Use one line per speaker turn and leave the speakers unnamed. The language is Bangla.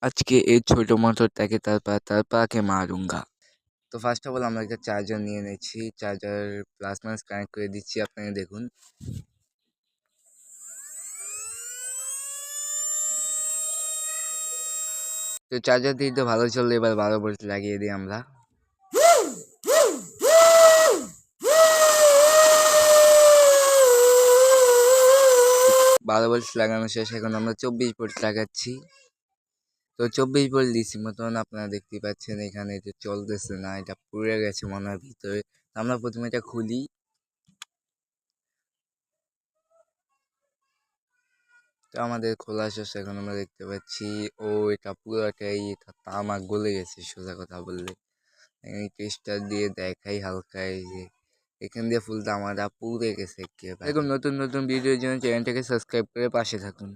आज के এই ছোট মোটরটাকে তারপর মারুঙ্গা। তো ফার্স্ট অফ অল আমরা একটা চার্জার নিয়ে নিচ্ছি, চার্জার প্লাস মাইনাস কানেক্ট করে দিচ্ছি, আপনারা দেখুন। তো চার্জার দিয়ে তো ভালো চললে, এবার 12 ভোল্ট লাগিয়ে দিই আমরা। 12 ভোল্ট লাগানো শেষ, এখন আমরা 24 ভোল্ট লাগাচ্ছি। তো 24 ভোল্ট ডিসি মতন আপনারা দেখতেই পাচ্ছেন, এখানে যে চলতেছে না, এটা পুড়ে গেছে মনে হয় ভিতরে। আমরা প্রথমে এটা খুলি। তো আমাদের খোলা শেষ, এখন আমরা দেখতে পাচ্ছি এটা পুরোটাই তামা গলে গেছে সোজা কথা বললে। এই টেস্টার দিয়ে দেখাই হালকা, এই যে এখান দিয়ে ফুল তামাটা পুড়ে গেছে একেবারে। এরকম নতুন নতুন ভিডিওর জন্য চ্যানেলটাকে সাবস্ক্রাইব করে পাশে থাকুন।